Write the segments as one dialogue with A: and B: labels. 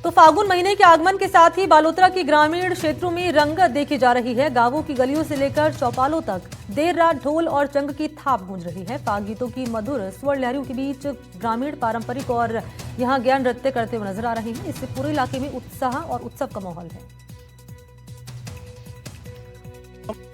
A: तो फागुन महीने के आगमन के साथ ही बालोतरा के ग्रामीण क्षेत्रों में रंगत देखी जा रही है। गांवों की गलियों से लेकर चौपालों तक देर रात ढोल और चंग की थाप गूंज रही है। फाग गीतों की मधुर स्वर लहरियों के बीच ग्रामीण पारंपरिक और यहां ज्ञान नृत्य करते हुए नजर आ रहे हैं। इससे पूरे इलाके में उत्साह और उत्सव का माहौल है।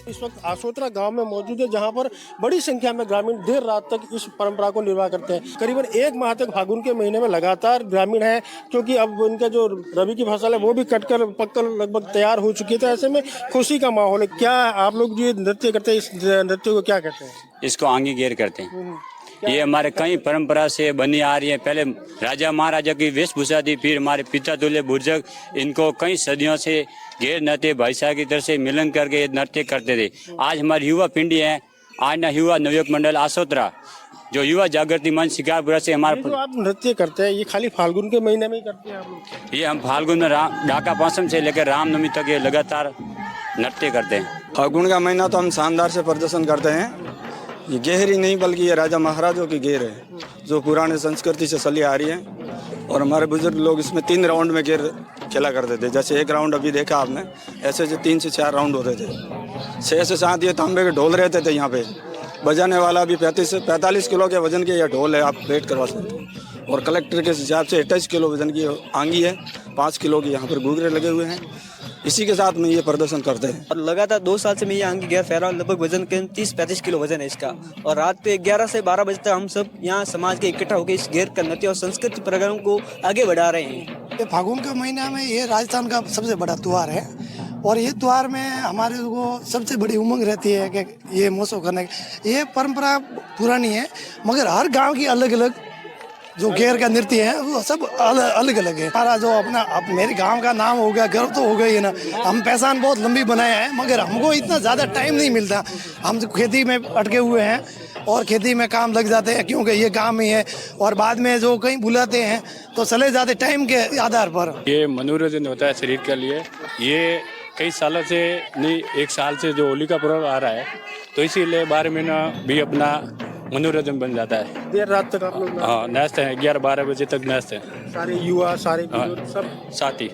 B: इस वक्त आसोतरा गांव में मौजूद है, जहां पर बड़ी संख्या में ग्रामीण देर रात तक इस परंपरा को निर्वाह करते हैं। करीबन एक माह तक फागुन के महीने में लगातार ग्रामीण है, क्योंकि अब उनका जो रबी की फसल है वो भी कटकर पककर लगभग तैयार हो चुकी है। तो ऐसे में खुशी का माहौल है। क्या आप लोग जो नृत्य करते हैं, इस नृत्य को क्या कहते हैं?
C: इसको आंगी घेर करते हैं। ये हमारे कई परंपरा से बनी आ रही है। पहले राजा महाराजा की वेशभूषा थी, फिर हमारे पिता दूल्हे बुजुर्ग इनको कई सदियों से घेर नृत्य भाईचारा की तरह से मिलन करके ये नृत्य करते थे। आज हमारी युवा पिंडी है, आज ना युवा नवयुवक मंडल आसोतरा जो युवा जागृति मंच शिकारपुरा से हमारे
B: जो आप नृत्य करते हैं ये खाली फाल्गुन के महीने में ही करते हैं आप लोग?
C: ये हम फाल्गुन में ढाका पासम से लेकर रामनवमी तक ये लगातार नृत्य करते हैं।
D: फागुन का महीना तो हम शानदार से प्रदर्शन करते हैं। ये गेर ही नहीं बल्कि ये राजा महाराजों की गेर है, जो पुराने संस्कृति से चली आ रही है। और हमारे बुजुर्ग लोग इसमें 3 राउंड में गेर खेला करते थे। जैसे एक राउंड अभी देखा आपने, ऐसे जो 3 से 4 राउंड होते थे। 6 से 7 ये तांबे के ढोल रहते थे यहाँ पे। बजाने वाला भी 35 से 45 किलो के वजन के यह ढोल है, आप वेट करवा सकते हैं। और कलेक्टर के हिसाब से 28 किलो वजन की आंगी है, 5 किलो की यहाँ पर घूघरे लगे हुए हैं। इसी के साथ में ये प्रदर्शन करते हैं।
E: और लगातार 2 साल से मैं ये आंगी घेर फहरा हूँ। लगभग वजन के 30-35 किलो वजन है इसका। और रात पे 11 से 12 बजे तक हम सब यहाँ समाज के इकट्ठा होकर इस घेर का नृत्य और संस्कृति प्रोग्राम को आगे बढ़ा रहे हैं।
F: ये फागुन का महीना में ये राजस्थान का सबसे बड़ा त्योहार है। और ये त्योहार में हमारे को सबसे बड़ी उमंग रहती है कि ये महोत्सव करने की। ये परंपरा पुरानी है, मगर हर गाँव की अलग अलग जो घेर का नृत्य है वो सब अलग अलग है। हमारा जो अब मेरे गांव का नाम हो गया, गर्व तो हो गई है ना। हम पहचान बहुत लंबी बनाए हैं, मगर हमको इतना ज़्यादा टाइम नहीं मिलता। हम तो खेती में अटके हुए हैं और खेती में काम लग जाते हैं, क्योंकि ये काम ही है। और बाद में जो कहीं बुलाते हैं तो चले जाते टाइम के आधार पर।
G: ये मनोरंजन होता है शरीर के लिए। ये कई सालों से नहीं, 1 साल से जो होली का पर्व आ रहा है, तो इसीलिए 12 महीना भी अपना मनोरंजन बन जाता है।
B: देर रात तक आप लोग
G: नाचते हैं, 11-12 बजे तक नाचते हैं।
B: सारे युवा, सारे बुजुर्ग सब
G: साथी।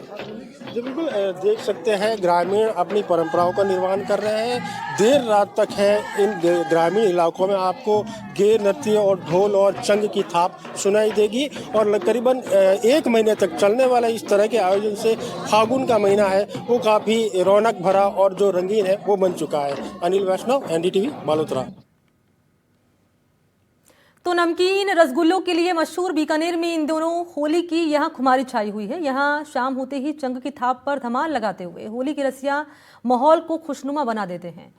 B: जी बिल्कुल, देख सकते हैं ग्रामीण अपनी परंपराओं का निर्वहन कर रहे हैं। देर रात तक है इन ग्रामीण इलाकों में आपको घेर नृत्य और ढोल और चंग की थाप सुनाई देगी। और करीबन 1 महीने तक चलने वाला इस तरह के आयोजन से फागुन का महीना है वो काफ़ी रौनक भरा और जो रंगीन है वो बन चुका है। अनिल वैष्णव, NDTV, बालोतरा।
A: तो नमकीन रसगुल्लों के लिए मशहूर बीकानेर में इन दोनों होली की यहां खुमारी छाई हुई है। यहां शाम होते ही चंग की थाप पर धमाल लगाते हुए होली के रसिया माहौल को खुशनुमा बना देते हैं।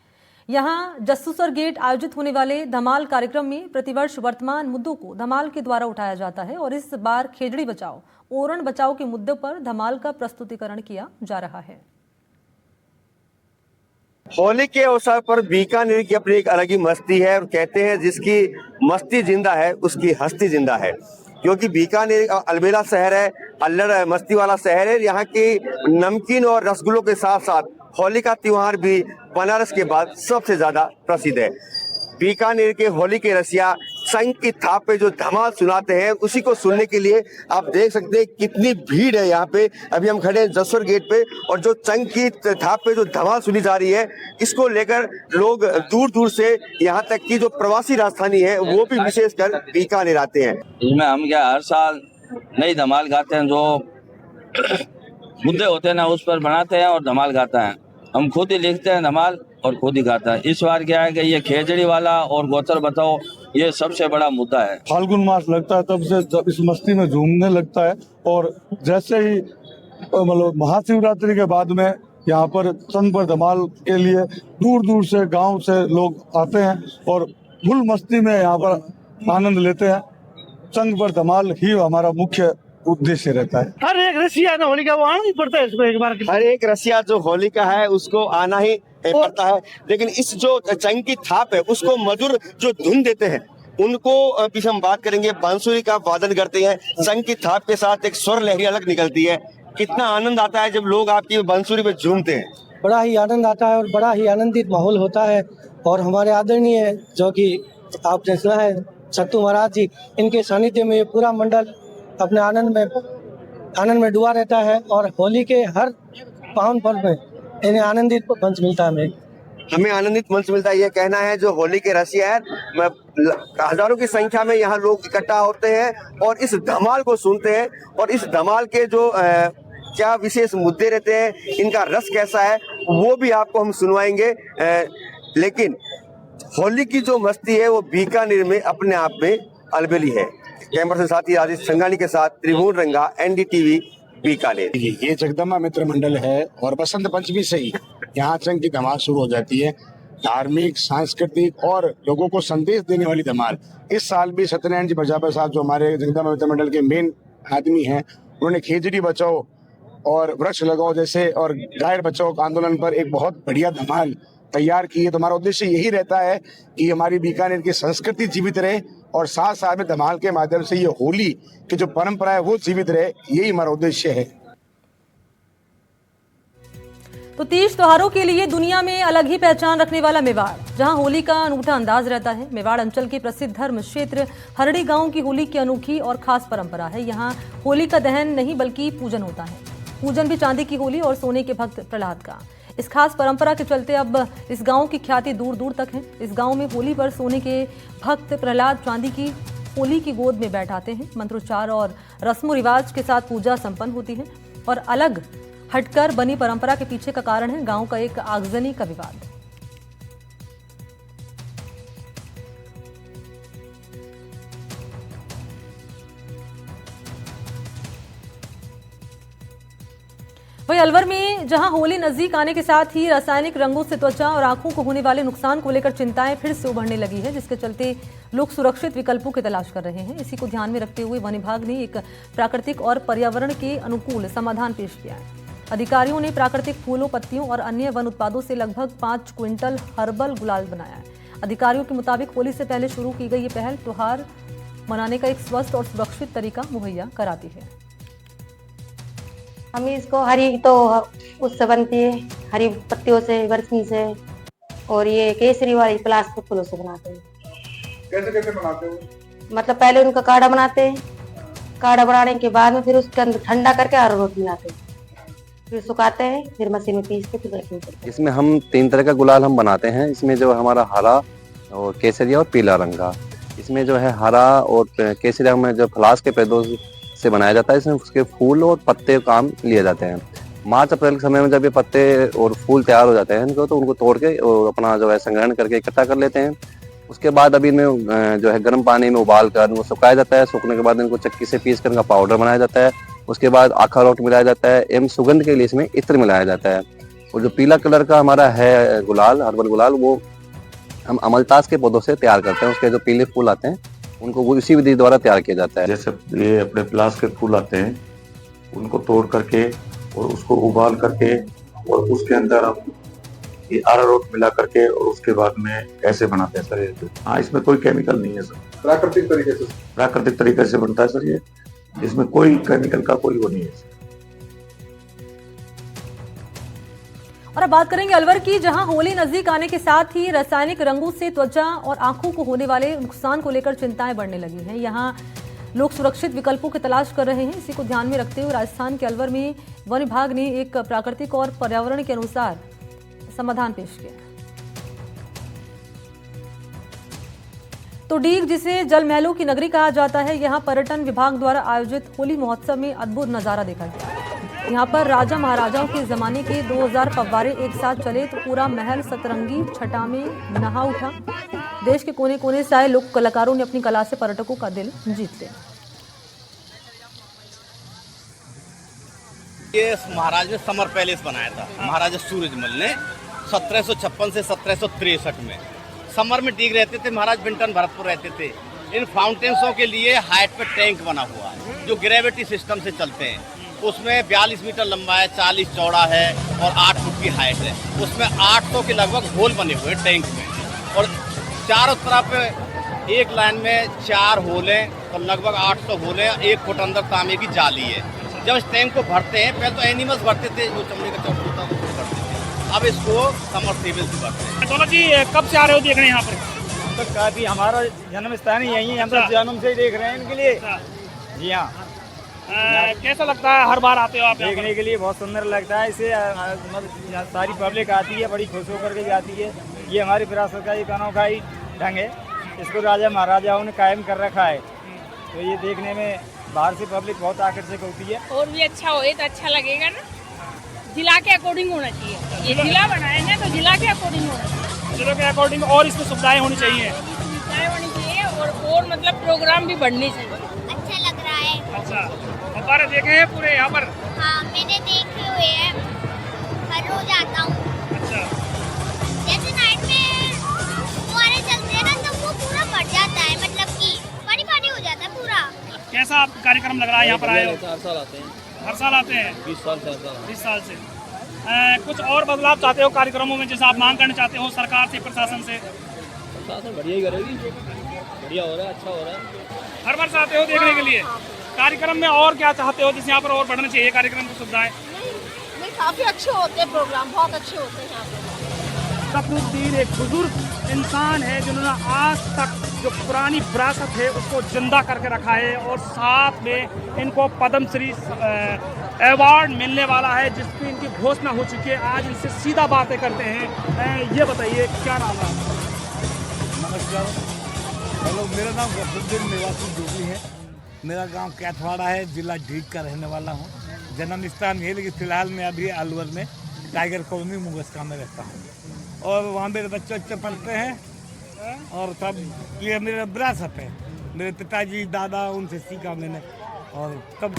A: यहां जस्सूसर गेट आयोजित होने वाले धमाल कार्यक्रम में प्रतिवर्ष वर्तमान मुद्दों को धमाल के द्वारा उठाया जाता है और इस बार खेजड़ी बचाओ, ओरण बचाओ के मुद्दे पर धमाल का प्रस्तुतिकरण किया जा रहा है।
H: होली के अवसर पर बीकानेर की अपनी एक अलग ही मस्ती है। और कहते हैं जिसकी मस्ती जिंदा है उसकी हस्ती जिंदा है, क्योंकि बीकानेर अलबेला शहर है, अल्लड़ मस्ती वाला शहर है। यहाँ की नमकीन और रसगुल्लों के साथ साथ होली का त्योहार भी बनारस के बाद सबसे ज्यादा प्रसिद्ध है। बीकानेर के होली के रसिया चंग की थाप पे जो धमाल सुनाते हैं, उसी को सुनने के लिए आप देख सकते हैं कितनी भीड़ है यहाँ पे। अभी हम खड़े हैं जसोर गेट पे, और जो चंग की थाप पे जो धमाल सुनी जा रही है, इसको लेकर लोग दूर दूर से यहाँ तक कि जो प्रवासी राजधानी है वो भी विशेषकर बीकानेर आते हैं।
I: इसमें हम क्या हर साल नई धमाल गाते हैं, जो मुद्दे होते हैं ना उस पर बनाते हैं और धमाल गाता है। हम खुद ही लिखते हैं धमाल और खुद ही गाता है। इस बार क्या है कि ये खेजड़ी वाला और गोचर बताओ ये सबसे बड़ा मुद्दा है।
J: फाल्गुन मास लगता है तब से जब इस मस्ती में झूमने लगता है। और जैसे ही मतलब महाशिवरात्रि के बाद में यहाँ पर चंग पर धमाल के लिए दूर दूर से गांव से लोग आते हैं और फुल मस्ती में यहाँ पर आनंद लेते हैं। चंग पर धमाल ही हमारा मुख्य उद्देश्य रहता है।
F: हर एक रसिया ना होली का वो आना ही पड़ता है इसको एक बार।
H: हर एक रसिया जो होली का है उसको आना ही पड़ता है। लेकिन इस जो चंग की थाप है उसको मधुर जो धुन देते हैं उनको भी हम बात करेंगे। बांसुरी का वादन करते हैं, चंग की थाप के साथ एक स्वर लहरी अलग निकलती है। कितना आनंद आता है जब लोग आपकी बांसुरी पे झूमते हैं।
E: बड़ा ही आनंद आता है और बड़ा ही आनंदित माहौल होता है। और हमारे आदरणीय जो कि आपने सुना है सत्तू महाराज जी, इनके सानिध्य में पूरा मंडल अपने आनंद में
F: आनंद में डूबा रहता है और होली के हर पावन पर्व में इन्हें आनंदित मंच मिलता है।
H: हमें आनंदित मंच मिलता है, ये कहना है जो होली के रसिया है। हजारों की संख्या में यहाँ लोग इकट्ठा होते हैं और इस धमाल को सुनते हैं और इस धमाल के जो क्या विशेष मुद्दे रहते हैं, इनका रस कैसा है, वो भी आपको हम सुनवाएंगे। लेकिन होली की जो मस्ती है वो बीकानेर में अपने आप में अलबेली है। कैमरा से साथी राजेश संगानी के साथ त्रिभुवन रंगा, NDTV, बीकानेर।
K: ये जगदम्बा मित्र मंडल है और बसंत पंचमी से ही यहाँ चंग की धमाल शुरू हो जाती है। धार्मिक, सांस्कृतिक और लोगों को संदेश देने वाली धमाल। इस साल भी सत्यनारायण जी प्रजापति साहब जो हमारे जगदम्बा मित्र मंडल के मेन आदमी हैं, उन्होंने खेजड़ी बचाओ और वृक्ष लगाओ जैसे और गाय बचाओ आंदोलन पर एक बहुत बढ़िया धमाल तैयार की है। तो हमारा उद्देश्य यही रहता है कि हमारी बीकानेर की संस्कृति जीवित रहे और साथ साथ में धमाल के माध्यम से ये होली की जो परंपरा है वो जीवित रहे, यही हमारा उद्देश्य है।
A: तो तीज त्योहारों के लिए दुनिया में अलग ही पहचान रखने वाला मेवाड़, जहां होली का अनूठा अंदाज रहता है। मेवाड़ अंचल के प्रसिद्ध धर्म क्षेत्र हरड़ी गांव की होली की अनोखी और खास परंपरा है। यहां होली का दहन नहीं बल्कि पूजन होता है। पूजन भी चांदी की होली और सोने के भक्त प्रहलाद का। इस खास परंपरा के चलते अब इस गांव की ख्याति दूर दूर तक है। इस गांव में होली पर सोने के भक्त प्रहलाद चांदी की होली की गोद में बैठाते हैं। मंत्रोच्चार और रस्मों रिवाज के साथ पूजा संपन्न होती है और अलग हटकर बनी परंपरा के पीछे का कारण है गांव का एक आगजनी का विवाद। वहीं अलवर में जहां होली नजदीक आने के साथ ही रासायनिक रंगों से त्वचा और आंखों को होने वाले नुकसान को लेकर चिंताएं फिर से उभरने लगी है, जिसके चलते लोग सुरक्षित विकल्पों की तलाश कर रहे हैं। इसी को ध्यान में रखते हुए वन विभाग ने एक प्राकृतिक और पर्यावरण के अनुकूल समाधान पेश किया है। अधिकारियों ने प्राकृतिक फूलों, पत्तियों और अन्य वन उत्पादों से लगभग 5 क्विंटल हर्बल गुलाल बनाया है। अधिकारियों के मुताबिक होली से पहले शुरू की गई ये पहल त्योहार मनाने का एक स्वस्थ और सुरक्षित तरीका मुहैया कराती है।
L: हम इसको हरी तो उससे बनती है, हरी पत्तियों से, बरसनी से, और ये केसरी वाली प्लास्टिक फूलों से बनाते हैं।
J: कैसे कैसे बनाते हो?
L: मतलब पहले उनका काढ़ा बनाते हैं, काढ़ा बनाने के बाद में फिर उसके अंदर ठंडा करके अरारोट मिलाते हैं, फिर सुखाते हैं, फिर मशीन में पीस के फिर रखते हैं।
M: इसमें हम 3 तरह का गुलाल हम बनाते हैं। इसमें जो हमारा हरा और केसरिया और पीला रंग का, इसमें जो है हरा और केसरिया में जो फ्लास्क के पौधों से बनाया जाता है। इसमें उसके फूल और पत्ते काम लिए जाते हैं। मार्च अप्रैल के समय में जब ये पत्ते और फूल तैयार हो जाते हैं इनको, तो उनको तोड़ के और अपना जो है संग्रहण करके इकट्ठा कर लेते हैं। उसके बाद अभी इनमें जो है गर्म पानी में उबाल कर उनको सुखाया जाता है। सूखने के बाद इनको चक्की से पीस कर इनका पाउडर बनाया जाता है। उसके बाद अखरोट मिलाया जाता है एवं सुगंध के लिए इसमें इत्र मिलाया जाता है। और जो पीला कलर का हमारा है गुलाल, हर्बल गुलाल, वो हम अमलतास के पौधों से तैयार करते हैं। उसके जो पीले फूल आते हैं उनको वो इसी विधि द्वारा तैयार किया जाता है।
N: जैसे ये अपने प्लास्टिक के फूल आते हैं, उनको तोड़ करके और उसको उबाल करके और उसके अंदर हम ये अरारोट मिला करके और उसके बाद में ऐसे बनाते हैं सर। ये हाँ, इसमें कोई केमिकल नहीं है सर, प्राकृतिक तरीके से बनता है सर। ये इसमें कोई केमिकल का कोई वो नहीं है।
A: और अब बात करेंगे अलवर की, जहां होली नजदीक आने के साथ ही रासायनिक रंगों से त्वचा और आंखों को होने वाले नुकसान को लेकर चिंताएं बढ़ने लगी हैं। यहां लोग सुरक्षित विकल्पों की तलाश कर रहे हैं। इसी को ध्यान में रखते हुए राजस्थान के अलवर में वन विभाग ने एक प्राकृतिक और पर्यावरण के अनुसार समाधान पेश किया। तो डीग, जिसे जल महलों की नगरी कहा जाता है, यहाँ पर्यटन विभाग द्वारा आयोजित होली महोत्सव में अद्भुत नजारा देखा गया। यहाँ पर राजा महाराजाओं के जमाने के 2000 फव्वारे एक साथ चले तो पूरा महल सतरंगी छटा में नहा उठा। देश के कोने कोने से आए लोक कलाकारों ने अपनी कला से पर्यटकों का दिल जीत लिया।
O: ये महाराज ने समर पैलेस बनाया था, महाराजा सूरजमल ने 1756 से 1763 में। समर में डीग रहते थे महाराज, विंटर भरतपुर रहते थे। इन फाउंटेन्सों के लिए हाइट पे टैंक बना हुआ है जो ग्रेविटी सिस्टम से चलते हैं। उसमें 42 मीटर लंबा है, 40 चौड़ा है और 8 फुट की हाइट है। उसमें 800 के लगभग होल बने हुए हैं टैंक में और चारों तरफ एक लाइन में 4 होल हैं और लगभग 800 होल हैं। 1 फुट अंदर तांबे की जाली है। जब इस टैंक को भरते हैं, पहले तो एनिमल्स भरते थे, जो चमड़े का चौक होता है उसको भरते थे, अब इसको समरसेबल से भरते हैं।
P: चलो जी, कब से आ रहे हो देखने यहाँ पर?
E: तो काफी हमारा जन्म स्थान ही यही है, हम तो जन्म से ही देख रहे हैं इनके लिए। जी हाँ,
P: कैसा लगता है हर बार आते हो आप यहाँ पर?
E: देखने के लिए बहुत सुंदर लगता है। इसे यहाँ सारी पब्लिक आती है, बड़ी खुश होकर के जाती है। ये हमारी विरासत का एक अनोखा ही ढंग है, इसको राजा महाराजाओं ने कायम कर रखा है। तो ये देखने में बाहर से पब्लिक बहुत आकर्षक होती है।
Q: और भी अच्छा हो तो अच्छा लगेगा ना, जिला के अकॉर्डिंग होना चाहिए। ये जिला बनाए ना तो जिला के अकॉर्डिंग होना चाहिए,
P: जिलों के अकॉर्डिंग, और इसमें सुविधाएं होनी चाहिए।
Q: सुविधाएं होनी चाहिए और मतलब प्रोग्राम भी बढ़ने चाहिए।
R: अच्छा लग रहा है।
P: अच्छा, फव्वारे देखे हैं पूरे यहाँ पर?
R: हाँ, मैंने देखे हुए हैं, हर रोज आता हूँ।
P: अच्छा,
R: जैसे नाइट में फुहारे चलते हैं ना तो वो पूरा भर जाता है, मतलब कि पानी पानी हो जाता है पूरा।
P: कैसा आप कार्यक्रम लग रहा है यहाँ पर आए हो?
E: हर साल आते हैं।
P: हर साल आते हैं?
E: 20 साल से।
P: 20 साल से। कुछ और बदलाव चाहते हो कार्यक्रमों में, जैसे आप मांग करना चाहते हो सरकार से, प्रशासन से?
E: प्रशासन बढ़िया ही करेगी, बढ़िया हो रहा है, अच्छा हो रहा है।
P: हर बार आते हो देखने के लिए? कार्यक्रम में और क्या चाहते हो, जिससे यहाँ पर और बढ़ना चाहिए कार्यक्रम की सुविधाएं?
Q: नहीं, काफी अच्छे होते हैं प्रोग्राम, बहुत अच्छे होते हैं यहाँ पे।
P: फखरुद्दीन एक बुजुर्ग इंसान है जिन्होंने आज तक जो पुरानी विरासत है उसको जिंदा करके रखा है, और साथ में इनको पद्मश्री अवार्ड मिलने वाला है, जिसकी इनकी घोषणा हो चुकी है। आज इनसे सीधा बातें करते हैं। ये बताइए क्या नाम है?
S: नमस्कार, हेलो, मेरा नाम फखरुद्दीन निवासी जोगी है। मेरा गांव कैथवाड़ा है, जिला ढीक का रहने वाला हूं। जन्म स्थान ये, लेकिन फिलहाल मैं अभी अलवर में टाइगर कॉलोनी मुगस्का में रहता हूं, और वहाँ मेरे बच्चे पढ़ते हैं, और तब ये मेरा विरासत है। मेरे पिताजी दादा उनसे सीखा मैंने, और तब